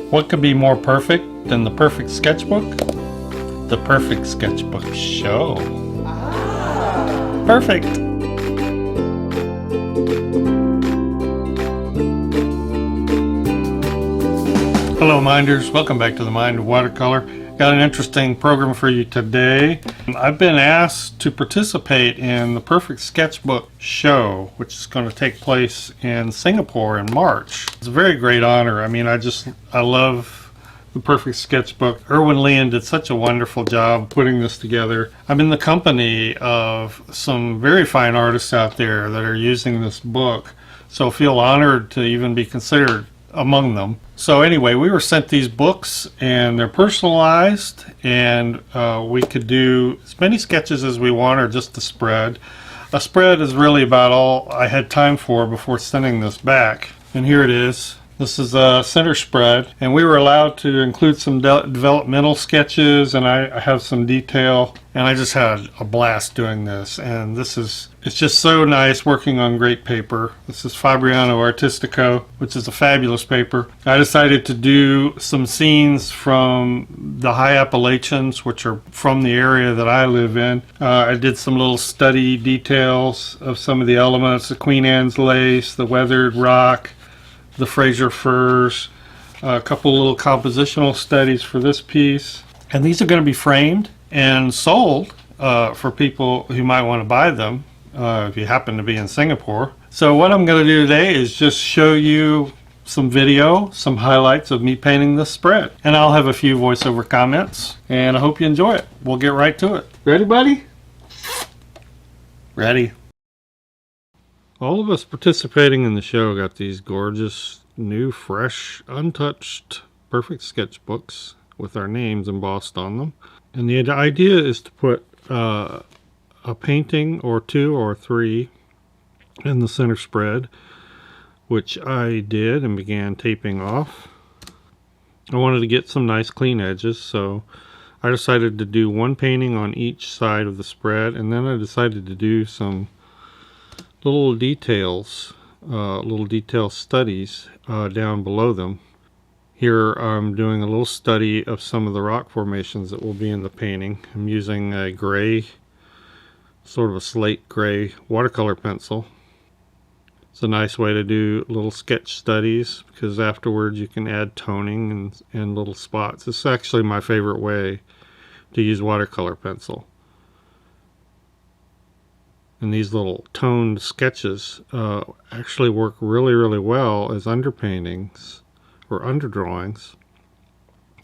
What could be more perfect than the Perfect Sketchbook? The Perfect Sketchbook Show. Perfect! Hello Minders, welcome back to the Mind of Watercolor. Got an interesting program for you today. I've been asked to participate in the Perfect Sketchbook Show, which is going to take place in Singapore in March. It's a very great honor. I mean, I love the Perfect Sketchbook. Erwin Leon did such a wonderful job putting this together. I'm in the company of some very fine artists out there that are using this book, so feel honored to even be considered among them. So anyway, we were sent these books and they're personalized, and we could do as many sketches as we want or just a spread. A spread is really about all I had time for before sending this back. And here it is. This is a center spread, and we were allowed to include some developmental sketches, and I have some detail, and I just had a blast doing this. And it's just so nice working on great paper. This is Fabriano Artistico, which is a fabulous paper. I decided to do some scenes from the high Appalachians, which are from the area that I live in. I did some little study details of some of the elements, the Queen Anne's lace, the weathered rock, the Fraser firs, a couple little compositional studies for this piece. And these are going to be framed and sold for people who might want to buy them if you happen to be in Singapore. So what I'm going to do today is just show you some video, some highlights of me painting this spread. And I'll have a few voiceover comments, and I hope you enjoy it. We'll get right to it. Ready, buddy? Ready. All of us participating in the show got these gorgeous, new, fresh, untouched Perfect Sketchbooks with our names embossed on them. And the idea is to put a painting or two or three in the center spread, which I did and began taping off. I wanted to get some nice clean edges, so I decided to do one painting on each side of the spread, and then I decided to do some little detail studies down below them. Here I'm doing a little study of some of the rock formations that will be in the painting. I'm using a gray, sort of a slate gray watercolor pencil. It's a nice way to do little sketch studies, because afterwards you can add toning and little spots. It's actually my favorite way to use watercolor pencil. And these little toned sketches actually work really, really well as underpaintings or underdrawings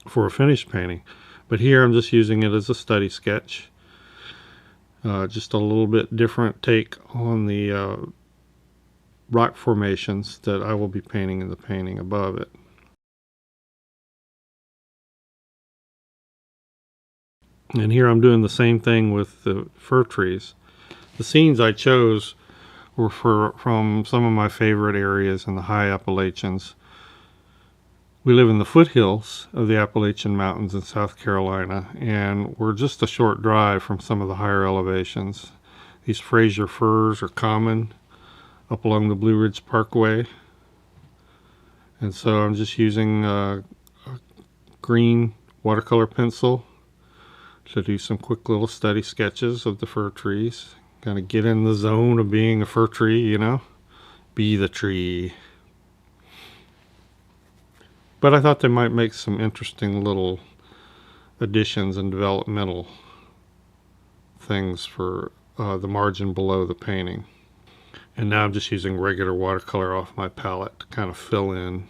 for a finished painting. But here I'm just using it as a study sketch. Just a little bit different take on the rock formations that I will be painting in the painting above it. And here I'm doing the same thing with the fir trees. The scenes I chose were from some of my favorite areas in the high Appalachians. We live in the foothills of the Appalachian Mountains in South Carolina, and we're just a short drive from some of the higher elevations. These Fraser firs are common up along the Blue Ridge Parkway, and so I'm just using a green watercolor pencil to do some quick little study sketches of the fir trees. Kind of get in the zone of being a fir tree, you know? Be the tree. But I thought they might make some interesting little additions and developmental things for the margin below the painting. And now I'm just using regular watercolor off my palette to kind of fill in.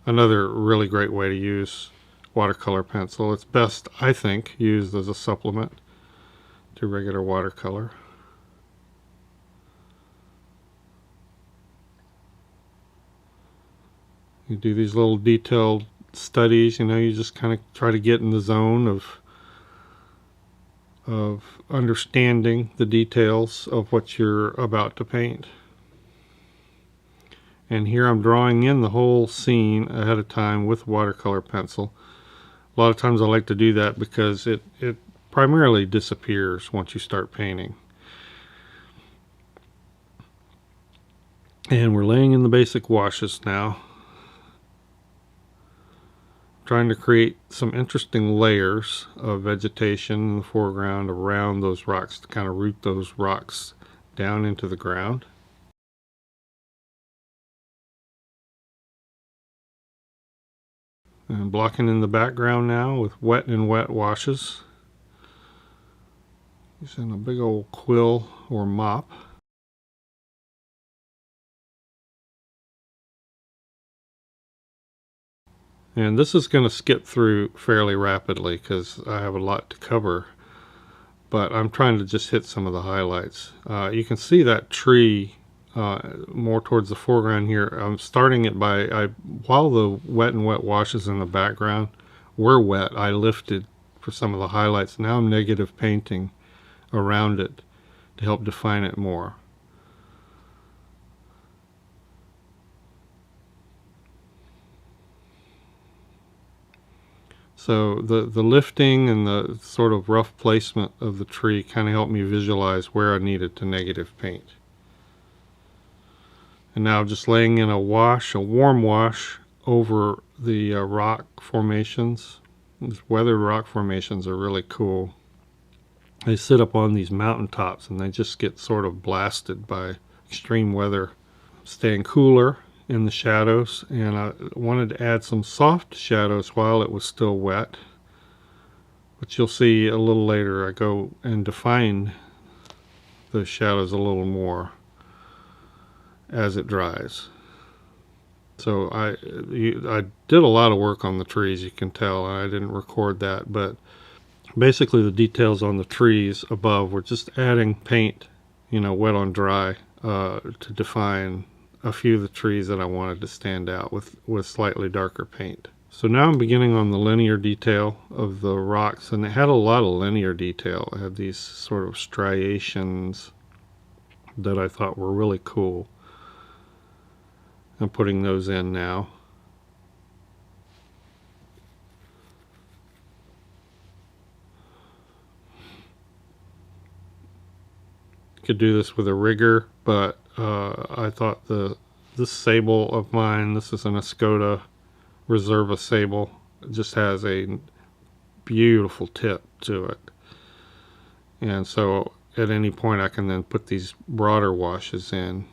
Another really great way to use watercolor pencil. It's best, I think, used as a supplement to regular watercolor. You do these little detailed studies, you know, you just kind of try to get in the zone of understanding the details of what you're about to paint. And here I'm drawing in the whole scene ahead of time with watercolor pencil. A lot of times I like to do that because it primarily disappears once you start painting. And we're laying in the basic washes now. trying to create some interesting layers of vegetation in the foreground around those rocks to kind of root those rocks down into the ground. And blocking in the background now with wet and wet washes. Using a big old quill or mop. And this is going to skip through fairly rapidly because I have a lot to cover, but I'm trying to just hit some of the highlights. You can see that tree more towards the foreground here. I'm starting it while the wet and wet washes in the background were wet, I lifted for some of the highlights. Now I'm negative painting around it to help define it more. So the lifting and the sort of rough placement of the tree kind of helped me visualize where I needed to negative paint. And now just laying in a warm wash over the rock formations. These weathered rock formations are really cool. They sit up on these mountaintops and they just get sort of blasted by extreme weather. Staying cooler in the shadows, and I wanted to add some soft shadows while it was still wet, but you'll see a little later I go and define the shadows a little more as it dries. So I did a lot of work on the trees, you can tell. I didn't record that, but basically the details on the trees above were just adding paint, wet on dry, to define a few of the trees that I wanted to stand out with slightly darker paint. So now I'm beginning on the linear detail of the rocks, and it had a lot of linear detail. It had these sort of striations that I thought were really cool. I'm putting those in now. You could do this with a rigger, but I thought this sable of mine, this is an Escoda Reserva sable, it just has a beautiful tip to it. And so at any point I can then put these broader washes in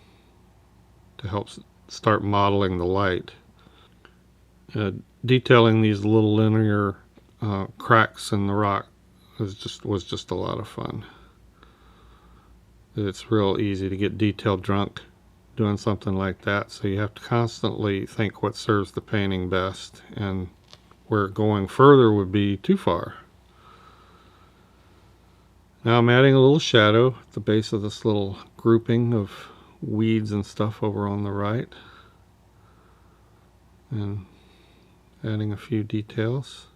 to help start modeling the light. Detailing these little linear cracks in the rock was just a lot of fun. It's real easy to get detail drunk doing something like that, so you have to constantly think what serves the painting best, and where going further would be too far. Now I'm adding a little shadow at the base of this little grouping of weeds and stuff over on the right, and adding a few details.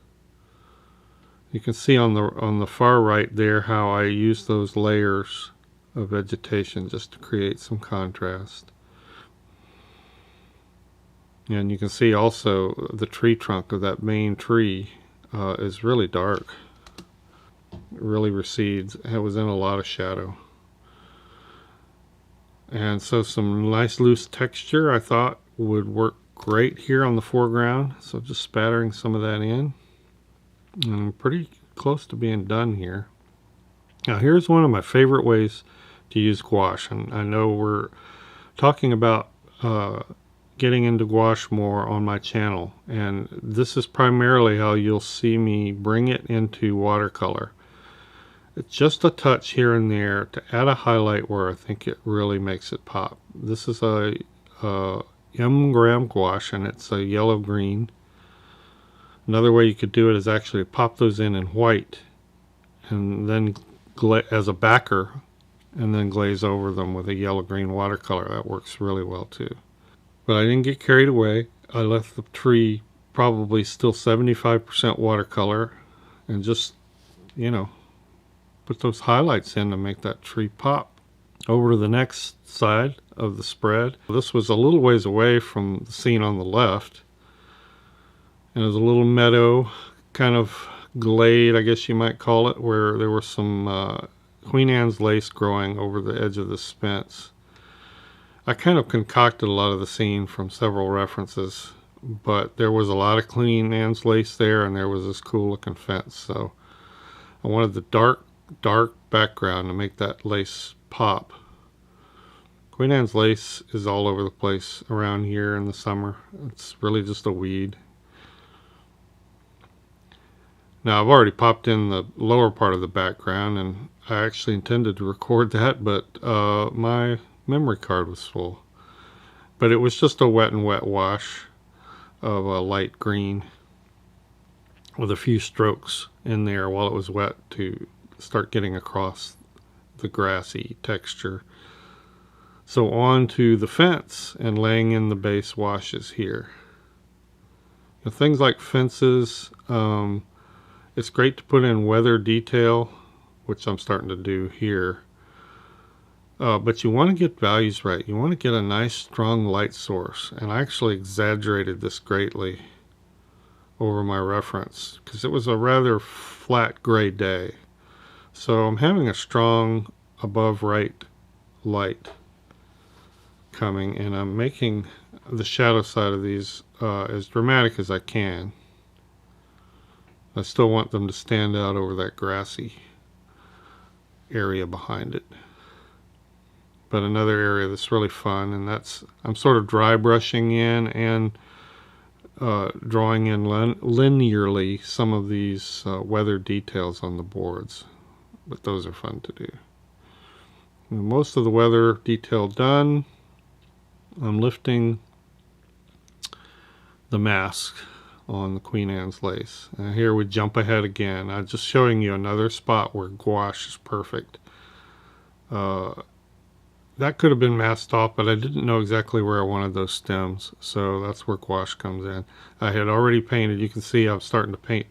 You can see on the far right there how I use those layers of vegetation just to create some contrast. And you can see also the tree trunk of that main tree is really dark. It really recedes. It was in a lot of shadow. And so some nice loose texture I thought would work great here on the foreground. So just spattering some of that in. And I'm pretty close to being done here. Now here's one of my favorite ways to use gouache, and I know we're talking about getting into gouache more on my channel, and this is primarily how you'll see me bring it into watercolor. It's just a touch here and there to add a highlight where I think it really makes it pop. This is a M-gram gouache, and it's a yellow green. Another way you could do it is actually pop those in white and then as a backer, and then glaze over them with a yellow-green watercolor. That works really well too. But I didn't get carried away. I left the tree probably still 75% watercolor, and just, put those highlights in to make that tree pop. Over to the next side of the spread. This was a little ways away from the scene on the left, and there's a little meadow, kind of glade, I guess you might call it, where there were some Queen Anne's lace growing over the edge of this fence. I kind of concocted a lot of the scene from several references but there was a lot of Queen Anne's lace there, and there was this cool looking fence. So I wanted the dark background to make that lace pop. Queen Anne's lace is all over the place around here in the summer. It's really just a weed. Now I've already popped in the lower part of the background, and I actually intended to record that, but my memory card was full. But it was just a wet wash of a light green with a few strokes in there while it was wet to start getting across the grassy texture. So on to the fence and laying in the base washes here. You know, things like fences, it's great to put in weather detail, which I'm starting to do here. But you want to get values right. You want to get a nice strong light source. And I actually exaggerated this greatly over my reference because it was a rather flat gray day. So I'm having a strong above right light coming, and I'm making the shadow side of these as dramatic as I can. I still want them to stand out over that grassy area behind it. But another area that's really fun, and that's, I'm sort of dry brushing in and drawing in linearly some of these weather details on the boards. But those are fun to do. And most of the weather detail done. I'm lifting the mask on the Queen Anne's lace. And here we jump ahead again. I'm just showing you another spot where gouache is perfect. That could have been masked off, but I didn't know exactly where I wanted those stems, so that's where gouache comes in. I had already painted, you can see I'm starting to paint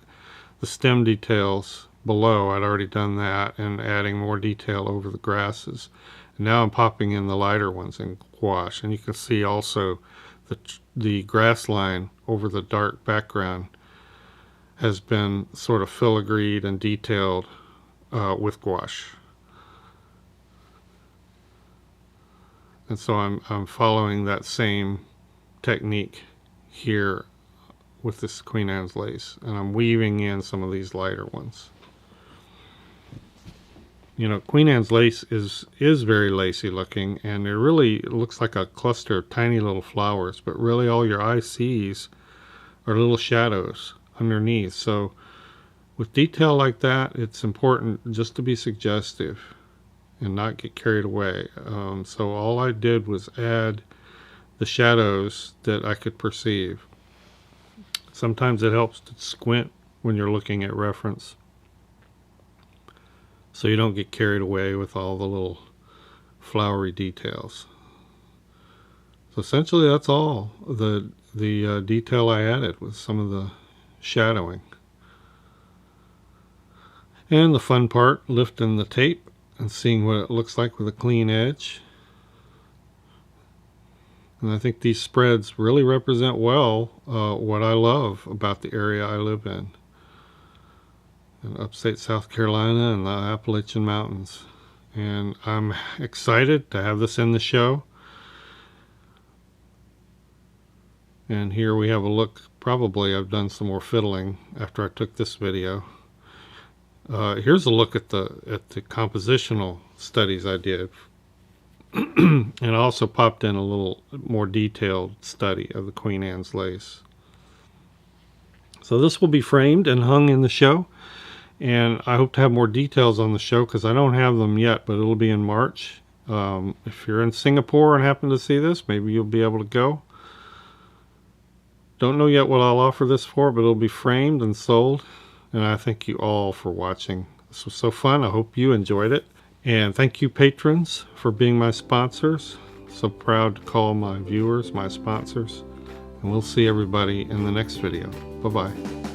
the stem details below. I'd already done that and adding more detail over the grasses. And now I'm popping in the lighter ones in gouache, and you can see also the grass line over the dark background has been sort of filigreed and detailed with gouache. And so I'm following that same technique here with this Queen Anne's lace, and I'm weaving in some of these lighter ones. You know, Queen Anne's lace is very lacy looking, and it really looks like a cluster of tiny little flowers, but really all your eye sees are little shadows underneath. So with detail like that, it's important just to be suggestive and not get carried away. So all I did was add the shadows that I could perceive. Sometimes it helps to squint when you're looking at reference, so you don't get carried away with all the little flowery details. So essentially that's all the detail I added with some of the shadowing. And the fun part, lifting the tape and seeing what it looks like with a clean edge. And I think these spreads really represent well what I love about the area I live in upstate South Carolina and the Appalachian Mountains. And I'm excited to have this in the show. And here we have a look. Probably I've done some more fiddling after I took this video. Here's a look at the compositional studies I did. And I also popped in a little more detailed study of the Queen Anne's lace. So this will be framed and hung in the show, and I hope to have more details on the show because I don't have them yet, but it'll be in March. If you're in Singapore and happen to see this, maybe you'll be able to go. Don't know yet what I'll offer this for, but it'll be framed and sold. And I thank you all for watching. This was so fun. I hope you enjoyed it. And thank you, patrons, for being my sponsors. So proud to call my viewers my sponsors. And we'll see everybody in the next video. Bye-bye.